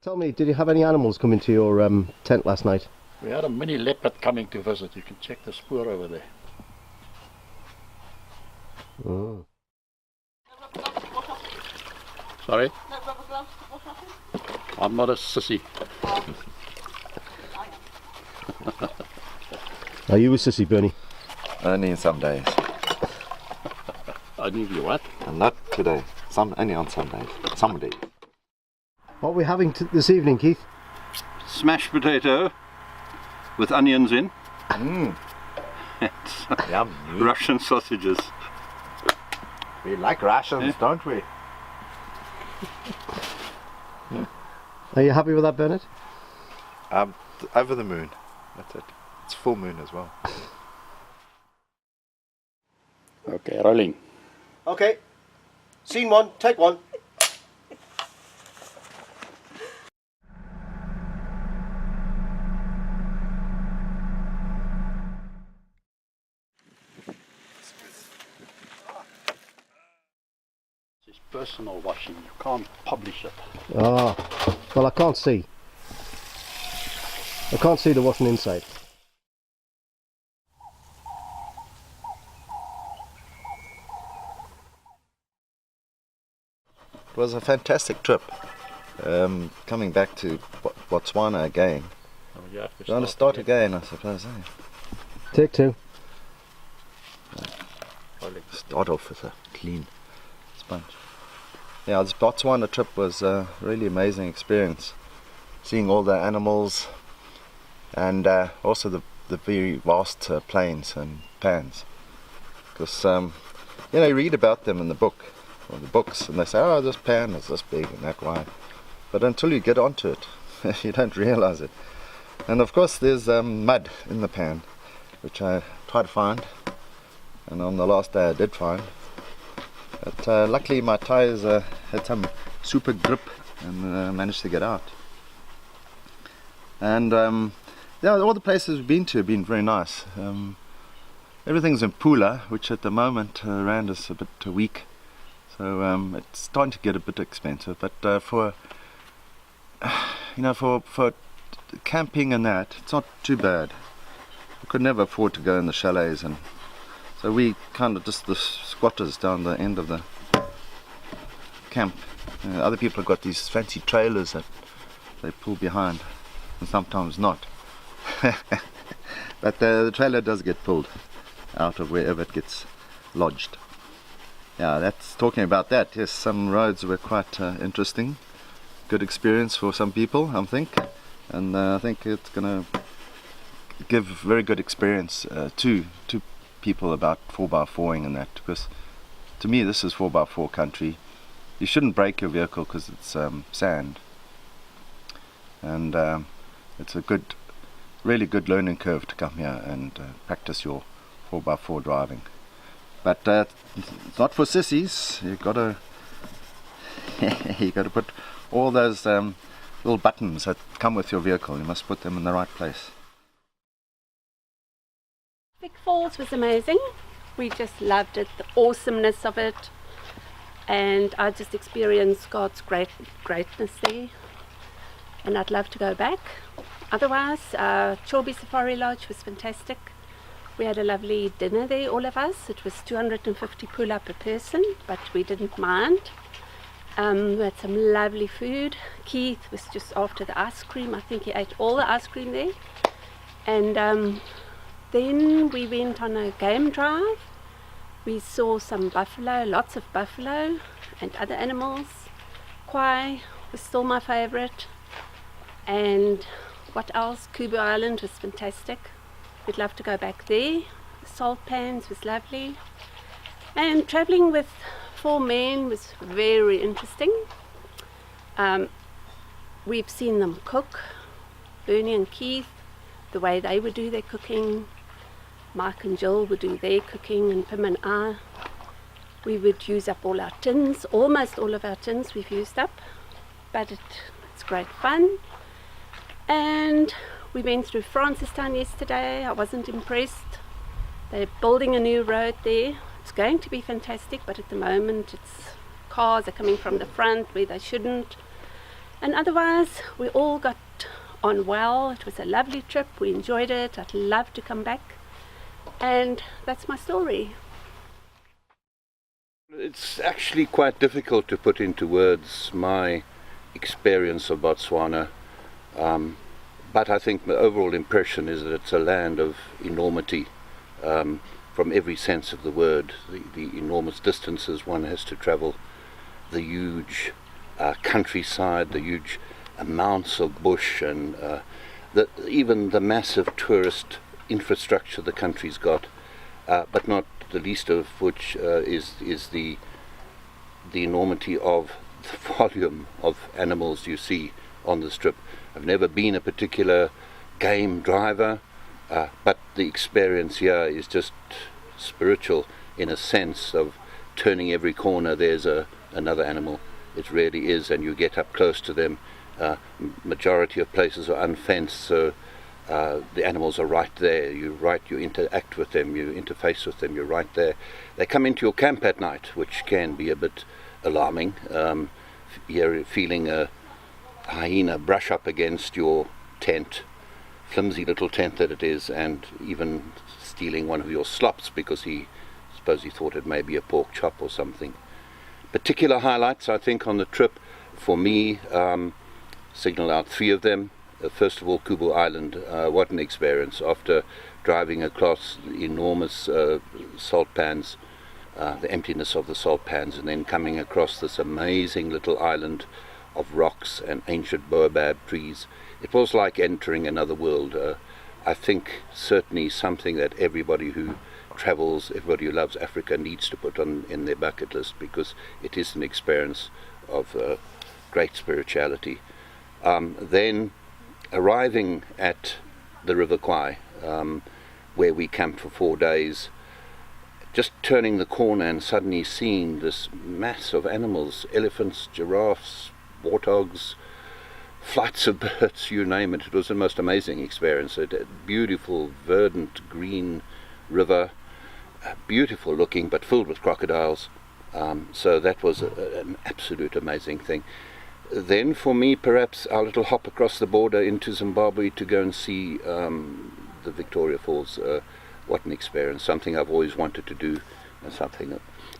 Tell me, did you have any animals come into your tent last night? We had a mini leopard coming to visit. You can check the spoor over there. Oh. Sorry? I'm not a sissy. Are you a sissy, Bernie? Only some days. I knew you what? And not today. Only on Sundays. Some days. What are we having this evening, Keith? Smashed potato with onions in. Yum. Russian sausages. We like rations, don't we? Are you happy with that, Bernard? Over the moon. That's it. It's full moon as well. Okay, rolling. Okay. Scene one, take one. It's personal washing. You can't publish it. Ah, well, I can't see. I can't see the washing inside. It was a fantastic trip. Coming back to Botswana again. Oh, you have to Going to start again, I suppose. Take two. Start off with a clean sponge. Yeah, this Botswana trip was a really amazing experience. Seeing all the animals and also the very vast plains and pans. Because you read about them in the book or the books, and they say, oh, this pan is this big and that wide. But until you get onto it, you don't realize it. And of course, there's mud in the pan, which I tried to find. And on the last day I did find. But luckily my tyres had some super grip and managed to get out. And yeah, all the places we've been to have been very nice. Everything's in Pula, which at the moment rand is a bit weak. So it's starting to get a bit expensive. But for camping and that, it's not too bad. We could never afford to go in the chalets, and so we kind of just the squatters down the end of the camp. Other people have got these fancy trailers that they pull behind, and sometimes not. But the trailer does get pulled out of wherever it gets lodged. Yeah, that's talking about that. Yes, some roads were quite interesting. Good experience for some people, I think. And I think it's going to give very good experience to people about 4x4ing and that, because to me this is 4x4 country. You shouldn't break your vehicle because it's sand, and it's a really good learning curve to come here and practice your 4x4 driving. But it's not for sissies. You gotta put all those little buttons that come with your vehicle. You must put them in the right place. Vic Falls was amazing. We just loved it, the awesomeness of it, and I just experienced God's greatness there, and I'd love to go back. Otherwise, Chobe Safari Lodge was fantastic. We had a lovely dinner there, all of us. It was 250 pula per person, but we didn't mind. We had some lovely food. Keith was just after the ice cream. I think he ate all the ice cream there. And then we went on a game drive. We saw some buffalo, lots of buffalo and other animals. Kwai was still my favorite. And what else? Kubu Island was fantastic. We'd love to go back there. The salt pans was lovely. And traveling with 4 men was very interesting. We've seen them cook, Bernie and Keith, the way they would do their cooking. Mike and Jill would do their cooking, and Pim and I. We would use up all our tins, almost all of our tins we've used up, but it's great fun. And we went through Francistown yesterday. I wasn't impressed. They're building a new road there. It's going to be fantastic, but at the moment cars are coming from the front where they shouldn't. And otherwise, we all got on well. It was a lovely trip. We enjoyed it. I'd love to come back. And that's my story. It's actually quite difficult to put into words my experience of Botswana, but I think the overall impression is that it's a land of enormity, from every sense of the word. The enormous distances one has to travel, the huge countryside, the huge amounts of bush, and even the massive tourist infrastructure the country's got, but not the least of which is the enormity of the volume of animals you see on the strip. I've never been a particular game driver, but the experience here is just spiritual, in a sense of turning every corner there's another animal. It really is, and you get up close to them. Majority of places are unfenced, so the animals are right there. You interact with them, you interface with them, you're right there. They come into your camp at night, which can be a bit alarming. You're feeling a hyena brush up against your tent, flimsy little tent that it is, and even stealing one of your slops because he thought it may be a pork chop or something. Particular highlights, I think, on the trip for me, signal out 3 of them. First of all, Kubu Island. What an experience. After driving across enormous salt pans, the emptiness of the salt pans, and then coming across this amazing little island of rocks and ancient baobab trees, it was like entering another world. I think certainly something that everybody who travels, everybody who loves Africa needs to put on in their bucket list, because it is an experience of great spirituality. Then arriving at the River Kwai, where we camped for 4 days, just turning the corner and suddenly seeing this mass of animals, elephants, giraffes, warthogs, flights of birds, you name it. It was the most amazing experience. A beautiful, verdant, green river, beautiful looking, but filled with crocodiles. So that was an absolute amazing thing. Then for me, perhaps our little hop across the border into Zimbabwe to go and see the Victoria Falls. What an experience, something I've always wanted to do, and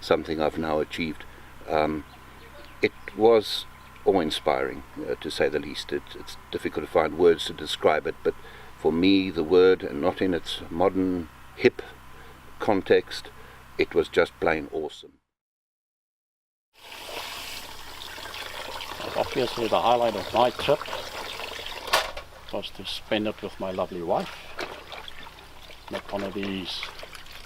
something I've now achieved. It was awe-inspiring, to say the least. It's difficult to find words to describe it, but for me, the word, and not in its modern, hip context, it was just plain awesome. Obviously the highlight of my trip was to spend it with my lovely wife. Not one of these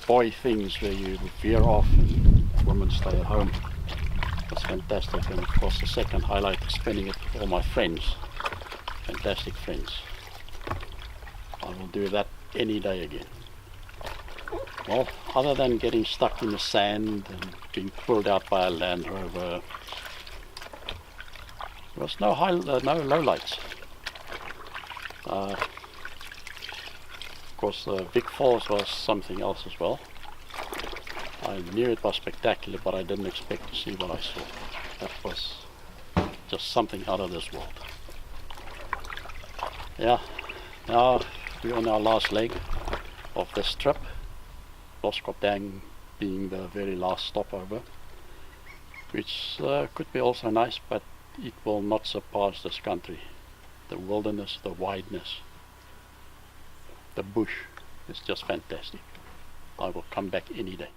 boy things where you veer off and women stay at home. It was fantastic, and of course the second highlight is spending it with all my friends. Fantastic friends. I will do that any day again. Well, other than getting stuck in the sand and being pulled out by a Land Rover, there was no lowlights. Of course, the Vic Falls was something else as well. I knew it was spectacular, but I didn't expect to see what I saw. That was just something out of this world. Yeah, now we're on our last leg of this trip. Loskopdang being the very last stopover, which could be also nice, but it will not surpass this country. The wilderness, the wideness, the bush is just fantastic. I will come back any day.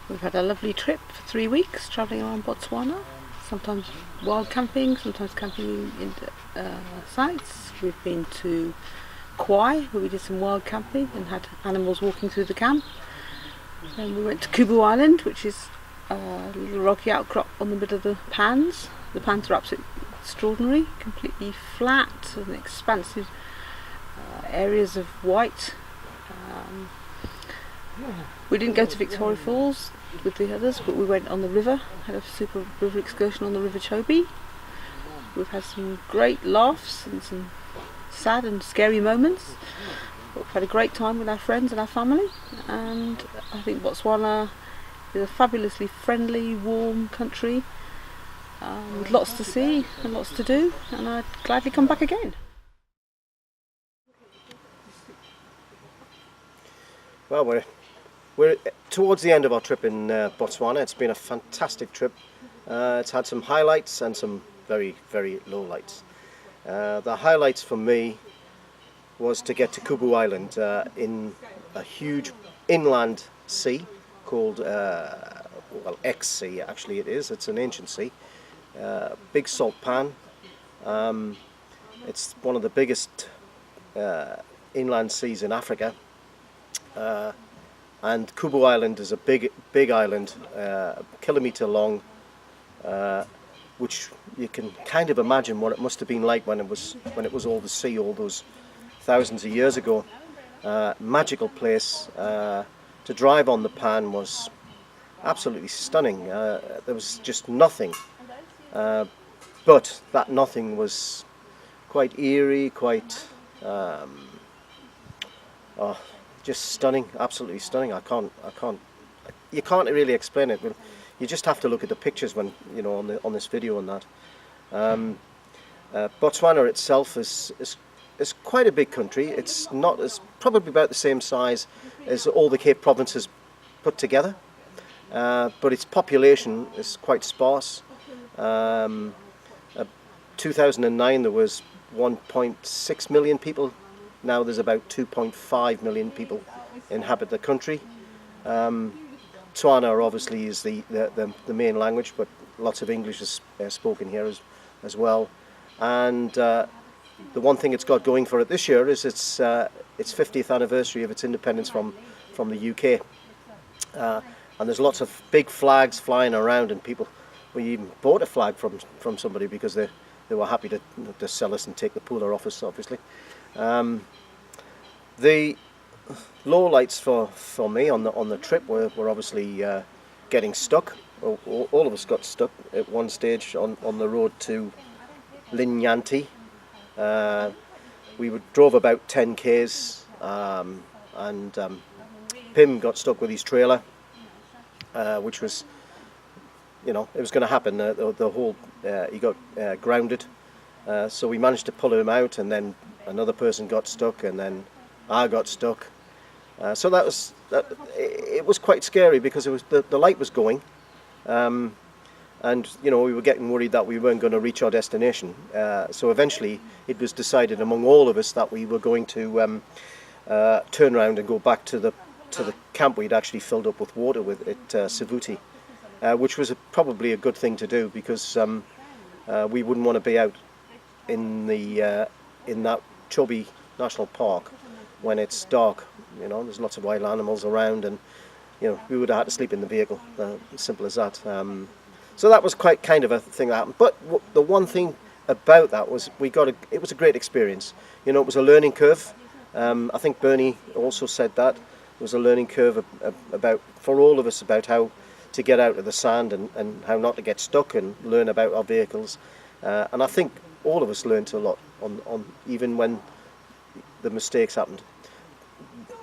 We've had a lovely trip for 3 weeks, travelling around Botswana, sometimes wild camping, sometimes camping in sites. We've been to Kwai, where we did some wild camping and had animals walking through the camp. Then we went to Kubu Island, which is a little rocky outcrop on the middle of the pans. The pans are absolutely extraordinary, completely flat and expansive areas of white. We didn't go to Victoria Falls with the others, but we went on the river, had a super river excursion on the River Chobe. We've had some great laughs and some sad and scary moments. We've had a great time with our friends and our family, and I think Botswana is a fabulously friendly, warm country. with lots to see and lots to do, and I'd gladly come back again. Well, we're towards the end of our trip in Botswana. It's been a fantastic trip. It's had some highlights and some very, very lowlights. The highlights for me was to get to Kubu Island in a huge inland sea called, well, X-Sea actually it is. It's an ancient sea. Big salt pan. It's one of the biggest inland seas in Africa. And Kubu Island is a big island, kilometre long, which you can kind of imagine what it must have been like when it was all the sea all those thousands of years ago. Magical place. To drive on the pan was absolutely stunning. There was just nothing, but that nothing was quite eerie, quite just stunning, absolutely stunning. You can't really explain it. You just have to look at the pictures when on this video and that. Botswana itself is quite a big country. It's probably about the same size as all the Cape provinces put together, but its population is quite sparse. 2009 there was 1.6 million people. Now there's about 2.5 million people inhabit the country. Tswana obviously is the main language, but lots of English is spoken here as well. And the one thing it's got going for it this year is its 50th anniversary of its independence from the UK. And there's lots of big flags flying around, and we even bought a flag from somebody because they were happy to sell us and take the pooler off us, obviously. The lowlights for me on the trip were obviously getting stuck. All of us got stuck at one stage on the road to Linyanti. We drove about 10 k's, and Pim got stuck with his trailer, which was, it was going to happen. He got grounded. So we managed to pull him out, and then another person got stuck, and then I got stuck. So it was quite scary because the light was going, and we were getting worried that we weren't going to reach our destination. So eventually it was decided among all of us that we were going to turn around and go back to the camp we'd actually filled up with water at Sivuti, which was probably a good thing to do, because we wouldn't want to be out in that Chobe National Park when it's dark. There's lots of wild animals around, and we would have had to sleep in the vehicle. Simple as that. So that was quite kind of a thing that happened. But the one thing about that was it was a great experience. It was a learning curve. I think Bernie also said that it was a learning curve for all of us about how to get out of the sand and how not to get stuck and learn about our vehicles. And I think all of us learned a lot on even when the mistakes happened.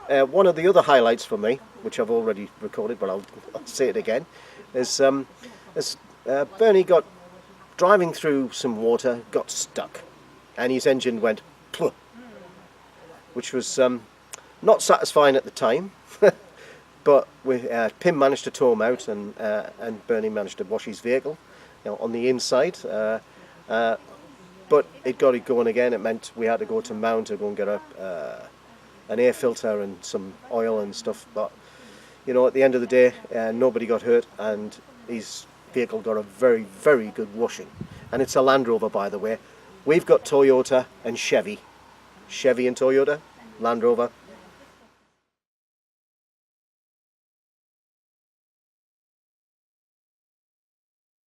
One of the other highlights for me, which I've already recorded, but I'll say it again, is Bernie got driving through some water, got stuck, and his engine went plug, which was not satisfying at the time. But Pim managed to tow him out, and Bernie managed to wash his vehicle, on the inside. But it got it going again. It meant we had to go to Mound to go and get an air filter and some oil and stuff. But at the end of the day, nobody got hurt, and his vehicle got a very, very good washing. And it's a Land Rover, by the way. We've got Toyota and Chevy and Toyota, Land Rover.